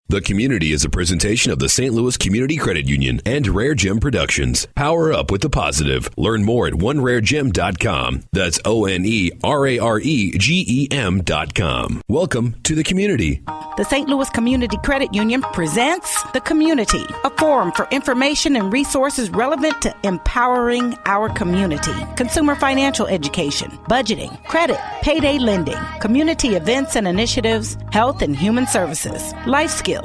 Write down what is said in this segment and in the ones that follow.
The Community is a presentation of the St. Louis Community Credit Union and RareGem Productions. Power up with the positive. Learn more at OneRareGem.com. That's OneRareGem.com. Welcome to the Community. The St. Louis Community Credit Union presents The Community, a forum for information and resources relevant to empowering our community. Consumer financial education, budgeting, credit, payday lending, community events and initiatives, health and human services, life skills.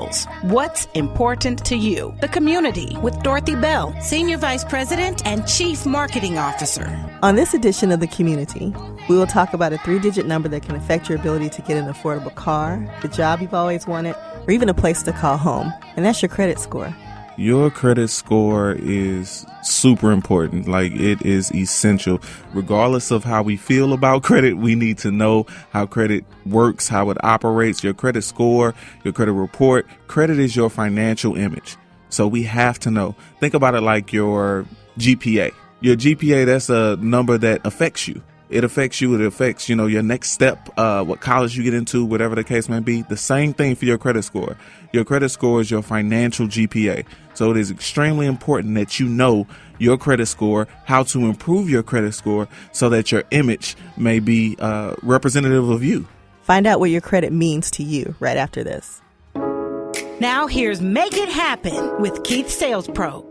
What's important to you? The Community with Dorothy Bell, Senior Vice President and Chief Marketing Officer. On this edition of The Community, we will talk about a 3-digit number that can affect your ability to get an affordable car, the job you've always wanted, or even a place to call home. And that's your credit score. Your credit score is super important. Like, it is essential. Regardless of how we feel about credit, we need to know how credit works, how it operates. Your credit score, your credit report. Credit is your financial image. So we have to know. Think about it like your GPA. Your GPA, that's a number that affects you. It affects you. It affects, your next step, what college you get into, whatever the case may be. The same thing for your credit score. Your credit score is your financial GPA. So it is extremely important that you know your credit score, how to improve your credit score so that your image may be representative of you. Find out what your credit means to you right after this. Now here's Make It Happen with Keith Sales Pro.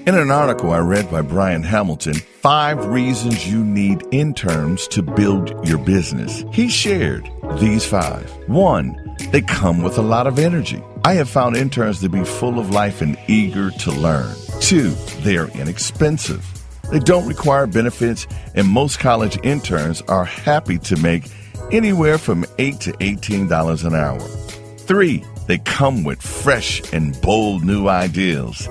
In an article I read by Brian Hamilton, 5 reasons you need interns to build your business. He shared these 5. 1, they come with a lot of energy. I have found interns to be full of life and eager to learn. 2, they are inexpensive. They don't require benefits, and most college interns are happy to make anywhere from $8 to $18 an hour. 3, they come with fresh and bold new ideas.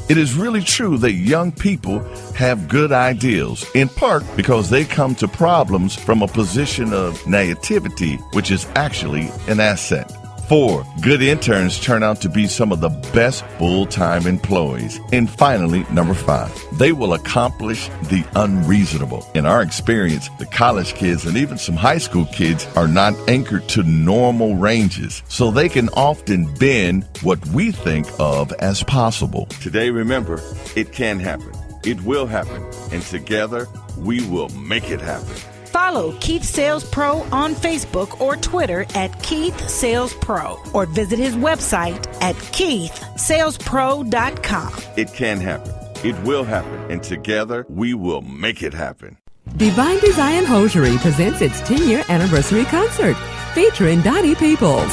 It is really true that young people have good ideas, in part because they come to problems from a position of naivety, which is actually an asset. 4, good interns turn out to be some of the best full-time employees. And finally, number 5, they will accomplish the unreasonable. In our experience, the college kids and even some high school kids are not anchored to normal ranges, so they can often bend what we think of as possible. Today, remember, it can happen. It will happen. And together, we will make it happen. Follow Keith Sales Pro on Facebook or Twitter at Keith Sales Pro, or visit his website at keithsalespro.com. It can happen. It will happen. And together, we will make it happen. Divine Design Hosiery presents its 10-year anniversary concert featuring Dottie Peoples.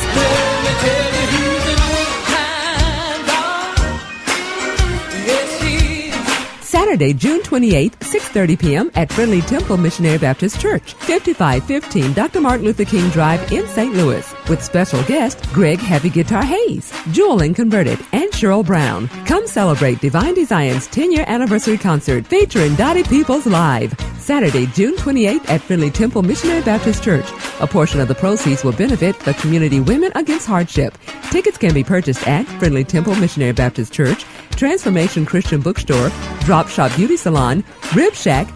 Saturday, June 28th, 6:30 p.m. at Friendly Temple Missionary Baptist Church, 5515 Dr. Martin Luther King Drive in St. Louis, with special guest Greg Heavy Guitar Hayes, Jewel and Converted, and Cheryl Brown. Come celebrate Divine Design's 10-year anniversary concert featuring Dottie Peoples live. Saturday, June 28th at Friendly Temple Missionary Baptist Church. A portion of the proceeds will benefit the community Women Against Hardship. Tickets can be purchased at Friendly Temple Missionary Baptist Church, Transformation Christian Bookstore, Drop Shop Beauty Salon, Rib Shack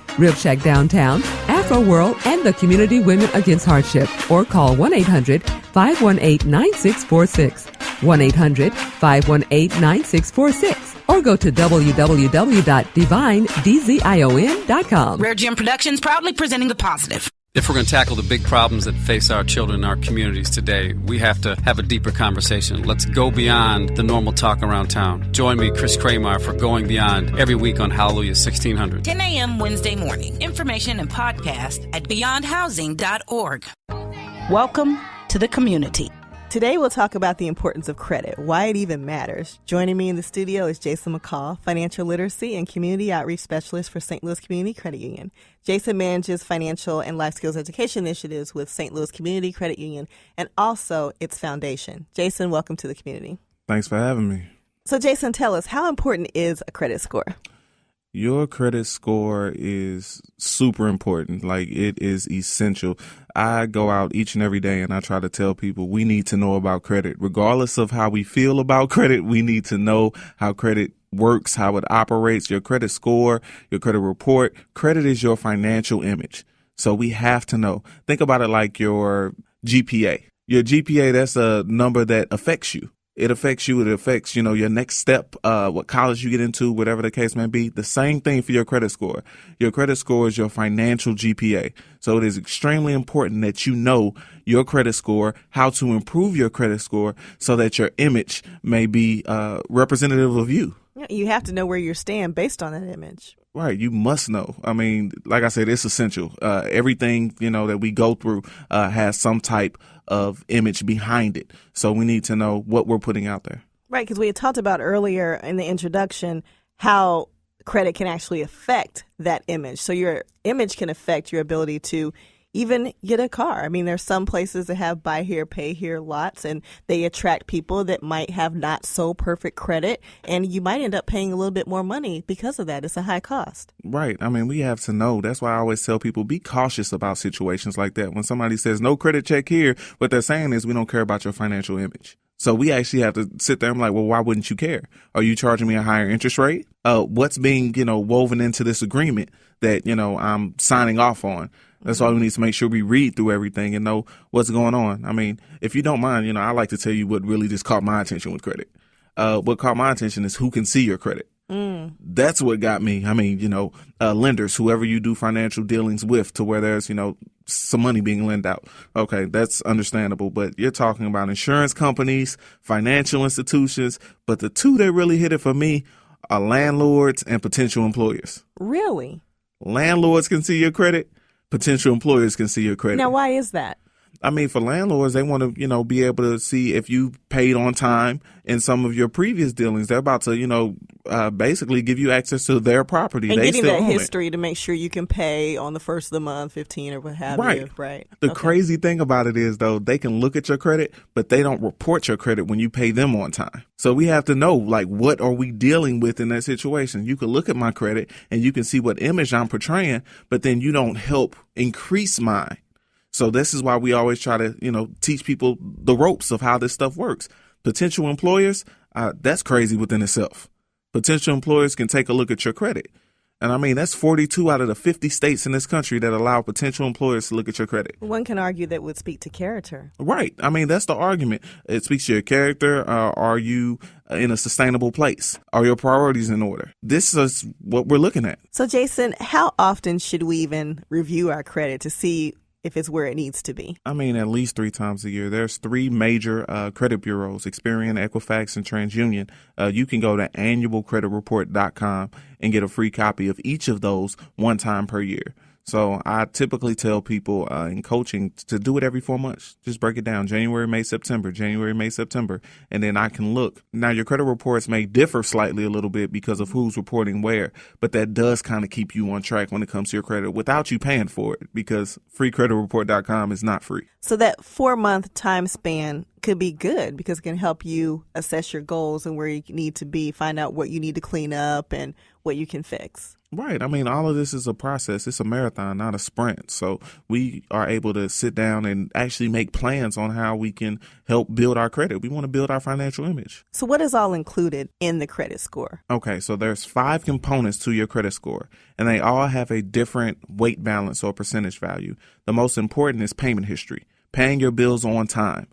Downtown, Afro World, and the Community Women Against Hardship. Or call 1-800-518-9646. 1-800-518-9646. Or go to www.divinedzon.com. RareGem Productions proudly presenting the positive. If we're going to tackle the big problems that face our children in our communities today, we have to have a deeper conversation. Let's go beyond the normal talk around town. Join me, Chris Kramer, for Going Beyond every week on Hallelujah 1600. 10 a.m. Wednesday morning. Information and podcast at beyondhousing.org. Welcome to the Community. Today we'll talk about the importance of credit, why it even matters. Joining me in the studio is Jaison McCall, Financial Literacy and Community Outreach Specialist for St. Louis Community Credit Union. Jaison manages financial and life skills education initiatives with St. Louis Community Credit Union and also its foundation. Jaison, welcome to the community. Thanks for having me. So Jaison, tell us, how important is a credit score? Your credit score is super important. Like, it is essential. I go out each and every day and I try to tell people we need to know about credit. Regardless of how we feel about credit, we need to know how credit works, how it operates, your credit score, your credit report. Credit is your financial image. So we have to know. Think about it like your GPA. Your GPA, that's a number that affects you. It affects you. It affects, your next step, what college you get into, whatever the case may be. The same thing for your credit score. Your credit score is your financial GPA. So it is extremely important that you know your credit score, how to improve your credit score so that your image may be representative of you. You have to know where you stand based on that image. Right. You must know. I mean, like I said, it's essential. Everything, that we go through has some type of image behind it. So we need to know what we're putting out there. Right. Because we had talked about earlier in the introduction how credit can actually affect that image. So your image can affect your ability to even get a car. I mean, there's some places that have buy here, pay here lots, and they attract people that might have not so perfect credit, and you might end up paying a little bit more money because of that. It's a high cost. Right. I mean, we have to know. That's why I always tell people, be cautious about situations like that. When somebody says no credit check here, what they're saying is we don't care about your financial image. So we actually have to sit there and be like, well, why wouldn't you care? Are you charging me a higher interest rate? What's being, woven into this agreement that, I'm signing off on? That's why we need to make sure we read through everything and know what's going on. I mean, if you don't mind, I like to tell you what really just caught my attention with credit. What caught my attention is who can see your credit. That's what got me. I mean, lenders, whoever you do financial dealings with, to where there's, some money being lent out. Okay, that's understandable. But you're talking about insurance companies, financial institutions. But the two that really hit it for me are landlords and potential employers. Really? Landlords can see your credit. Potential employers can see your credit. Now, why is that? I mean, for landlords, they want to, be able to see if you paid on time in some of your previous dealings. They're about to, basically give you access to their property. And they getting still that own history to make sure you can pay on the first of the month, 15 or what have you. Right. The crazy thing about it is, though, they can look at your credit, but they don't report your credit when you pay them on time. So we have to know, what are we dealing with in that situation? You can look at my credit and you can see what image I'm portraying, but then you don't help increase mine. So this is why we always try to, teach people the ropes of how this stuff works. Potential employers, that's crazy within itself. Potential employers can take a look at your credit. And I mean, that's 42 out of the 50 states in this country that allow potential employers to look at your credit. One can argue that would speak to character. Right. I mean, that's the argument. It speaks to your character. Are you in a sustainable place? Are your priorities in order? This is what we're looking at. So, Jaison, how often should we even review our credit to see if it's where it needs to be? I mean, at least 3 times a year. There's 3 major credit bureaus, Experian, Equifax, and TransUnion. You can go to annualcreditreport.com and get a free copy of each of those 1 time per year. So I typically tell people in coaching to do it every 4 months. Just break it down. January, May, September, January, May, September. And then I can look. Now, your credit reports may differ slightly a little bit because of who's reporting where, but that does kind of keep you on track when it comes to your credit without you paying for it, because freecreditreport.com is not free. So that 4-month time span could be good because it can help you assess your goals and where you need to be, find out what you need to clean up and what you can fix. Right. I mean, all of this is a process. It's a marathon, not a sprint. So we are able to sit down and actually make plans on how we can help build our credit. We want to build our financial image. So what is all included in the credit score? Okay, so there's 5 components to your credit score, and they all have a different weight balance or percentage value. The most important is payment history, paying your bills on time.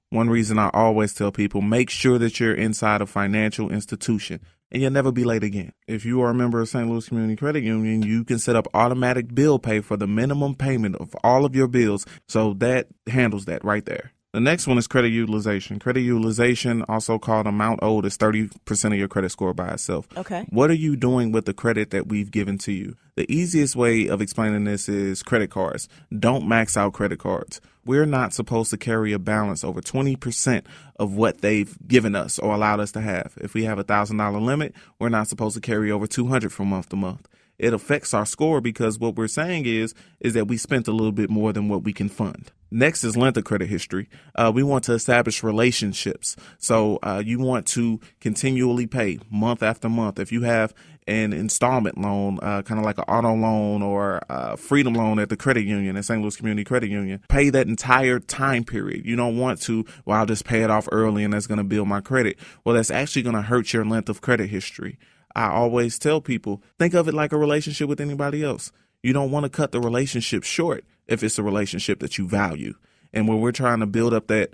One reason I always tell people, make sure that you're inside a financial institution and you'll never be late again. If you are a member of St. Louis Community Credit Union, you can set up automatic bill pay for the minimum payment of all of your bills. So that handles that right there. The next one is credit utilization. Credit utilization, also called amount owed, is 30% of your credit score by itself. Okay. What are you doing with the credit that we've given to you? The easiest way of explaining this is credit cards. Don't max out credit cards. We're not supposed to carry a balance over 20% of what they've given us or allowed us to have. If we have a $1,000 limit, we're not supposed to carry over $200 from month to month. It affects our score because what we're saying is that we spent a little bit more than what we can fund. Next is length of credit history. We want to establish relationships. So you want to continually pay month after month. If you have an installment loan, kind of like an auto loan or a freedom loan at the credit union, at St. Louis Community Credit Union, pay that entire time period. You don't want to, well, I'll just pay it off early and that's going to build my credit. Well, that's actually going to hurt your length of credit history. I always tell people, think of it like a relationship with anybody else. You don't want to cut the relationship short if it's a relationship that you value. And when we're trying to build up that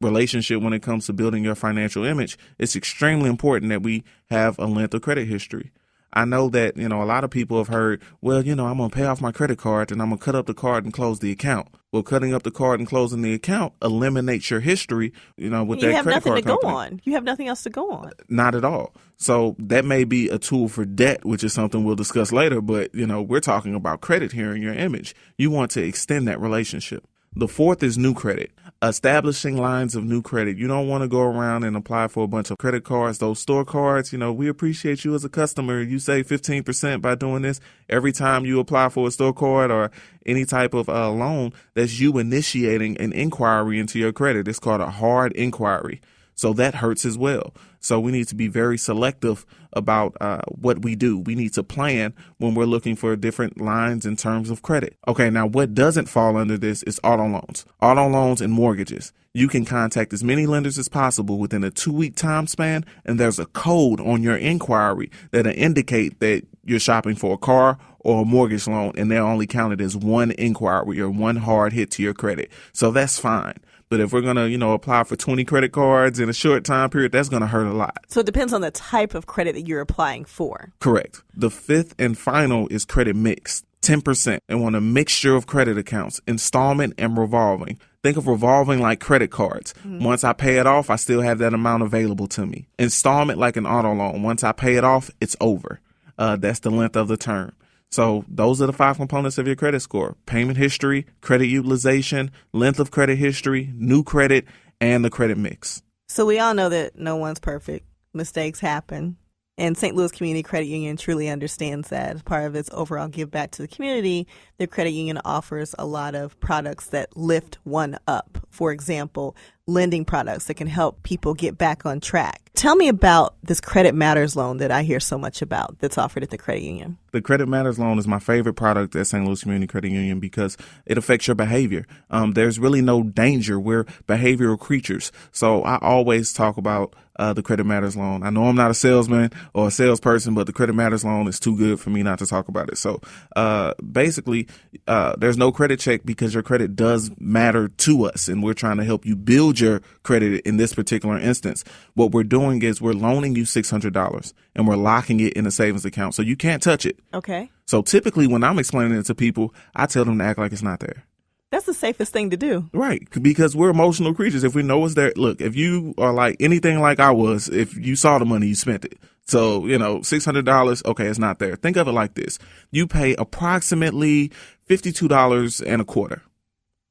relationship when it comes to building your financial image, it's extremely important that we have a length of credit history. I know that, a lot of people have heard, well, I'm going to pay off my credit card and I'm going to cut up the card and close the account. Well, cutting up the card and closing the account eliminates your history, with that credit card. You have nothing to go company. on. You have nothing else to go on. Not at all. So that may be a tool for debt, which is something we'll discuss later. But, we're talking about credit here in your image. You want to extend that relationship. The fourth is new credit. Establishing lines of new credit. You don't want to go around and apply for a bunch of credit cards, those store cards. We appreciate you as a customer. You save 15% by doing this. Every time you apply for a store card or any type of loan, that's you initiating an inquiry into your credit. It's called a hard inquiry. So that hurts as well. So we need to be very selective about what we do. We need to plan when we're looking for different lines in terms of credit. Okay, now what doesn't fall under this is auto loans and mortgages. You can contact as many lenders as possible within a 2-week time span, and there's a code on your inquiry that'll indicate that you're shopping for a car or a mortgage loan, and they're only counted as one inquiry or one hard hit to your credit. So that's fine. But if we're going to, apply for 20 credit cards in a short time period, that's going to hurt a lot. So it depends on the type of credit that you're applying for. Correct. The fifth and final is credit mix, 10%. And want a mixture of credit accounts, installment and revolving. Think of revolving like credit cards. Mm-hmm. Once I pay it off, I still have that amount available to me. Installment like an auto loan. Once I pay it off, it's over. That's the length of the term. So those are the 5 components of your credit score: payment history, credit utilization, length of credit history, new credit, and the credit mix. So we all know that no one's perfect. Mistakes happen. And St. Louis Community Credit Union truly understands that. As part of its overall give back to the community, their credit union offers a lot of products that lift one up. For example, lending products that can help people get back on track. Tell me about this Credit Matters loan that I hear so much about that's offered at the credit union. The Credit Matters loan is my favorite product at St. Louis Community Credit Union because it affects your behavior. There's really no danger. We're behavioral creatures. So I always talk about the Credit Matters loan. I know I'm not a salesman or a salesperson, but the Credit Matters loan is too good for me not to talk about it. So basically, there's no credit check because your credit does matter to us, and we're trying to help you build your credit in this particular instance. What we're doing is we're loaning you $600 and we're locking it in a savings account, so you can't touch it. Okay. So typically when I'm explaining it to people, I tell them to act like it's not there. That's the safest thing to do. Right. Because we're emotional creatures. If we know it's there, look, if you are like anything like I was, if you saw the money, you spent it. So, $600, okay, it's not there. Think of it like this. You pay approximately $52.25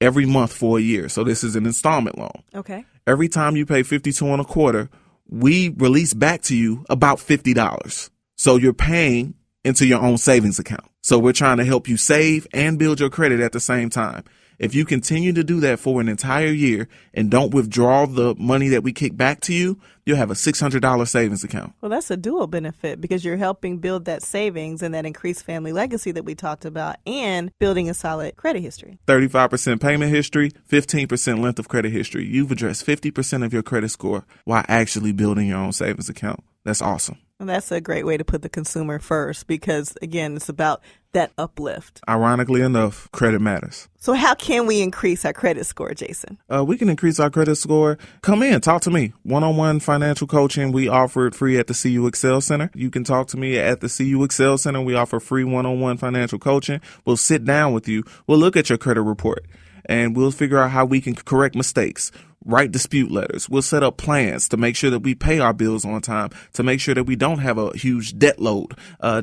every month for a year. So this is an installment loan. Okay. Every time you pay $52.25, we release back to you about $50. So you're paying into your own savings account. So we're trying to help you save and build your credit at the same time. If you continue to do that for an entire year and don't withdraw the money that we kick back to you, you'll have a $600 savings account. Well, that's a dual benefit because you're helping build that savings and that increased family legacy that we talked about and building a solid credit history. 35% payment history, 15% length of credit history. You've addressed 50% of your credit score while actually building your own savings account. That's awesome. And that's a great way to put the consumer first because, again, it's about that uplift. Ironically enough, credit matters. So how can we increase our credit score, Jaison? We can increase our credit score. Come in, talk to me. One-on-one financial coaching. We offer it free at the CU Excel Center. You can talk to me at the CU Excel Center. We offer free one-on-one financial coaching. We'll sit down with you. We'll look at your credit report and we'll figure out how we can correct mistakes. Write dispute letters. We'll set up plans to make sure that we pay our bills on time, to make sure that we don't have a huge debt load,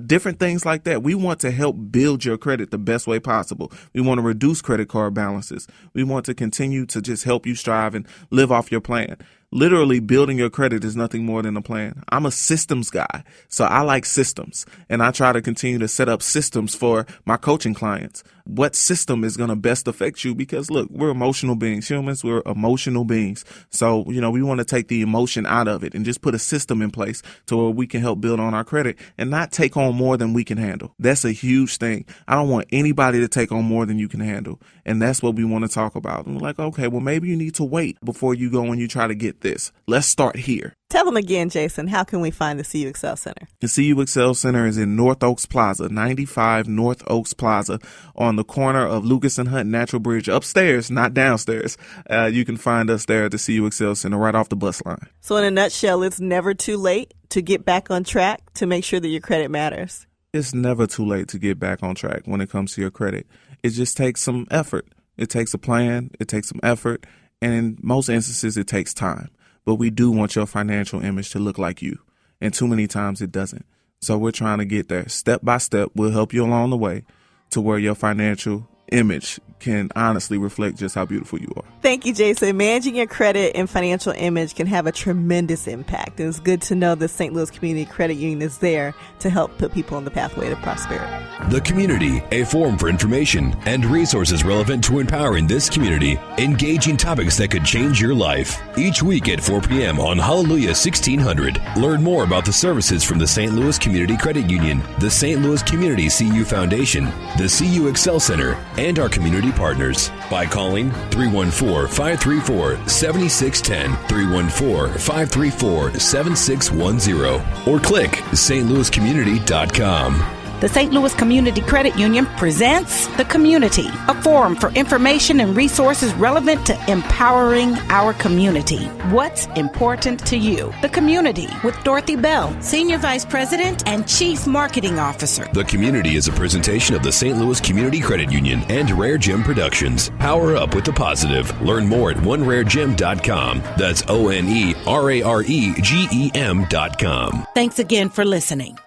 different things like that. We want to help build your credit the best way possible. We want to reduce credit card balances. We want to continue to just help you strive and live off your plan. Literally building your credit is nothing more than a plan. I'm a systems guy, so I like systems, and I try to continue to set up systems for my coaching clients. What system is going to best affect you? Because look, we're emotional beings. Humans, we're emotional beings. So, we want to take the emotion out of it and just put a system in place to where we can help build on our credit and not take on more than we can handle. That's a huge thing. I don't want anybody to take on more than you can handle. And that's what we want to talk about. And we're like, okay, well, maybe you need to wait before you go and you try to get this. Let's start here. Tell them again, Jaison, how can we find the CU Excel Center? The CU Excel Center is in North Oaks Plaza, 95 North Oaks Plaza, on the corner of Lucas and Hunt Natural Bridge, upstairs, not downstairs. You can find us there at the CU Excel Center right off the bus line. So in a nutshell, it's never too late to get back on track to make sure that your credit matters. It's never too late to get back on track when it comes to your credit. It just takes some effort. It takes a plan. It takes some effort. And in most instances, it takes time. But we do want your financial image to look like you. And too many times it doesn't. So we're trying to get there step by step. We'll help you along the way to where your financial image can honestly reflect just how beautiful you are. Thank you, Jaison. Managing your credit and financial image can have a tremendous impact. And it's good to know the St. Louis Community Credit Union is there to help put people on the pathway to prosperity. The Community, a forum for information and resources relevant to empowering this community, engaging topics that could change your life. Each week at 4 p.m. on Hallelujah 1600. Learn more about the services from the St. Louis Community Credit Union, the St. Louis Community CU Foundation, the CU Excel Center, and our community partners by calling 314-534-7610, 314-534-7610, or click stlouiscommunity.com. The St. Louis Community Credit Union presents The Community, a forum for information and resources relevant to empowering our community. What's important to you? The Community with Dorothy Bell, Senior Vice President and Chief Marketing Officer. The Community is a presentation of the St. Louis Community Credit Union and RareGem Productions. Power up with the positive. Learn more at OneRareGem.com. That's OneRaregem.com. Thanks again for listening.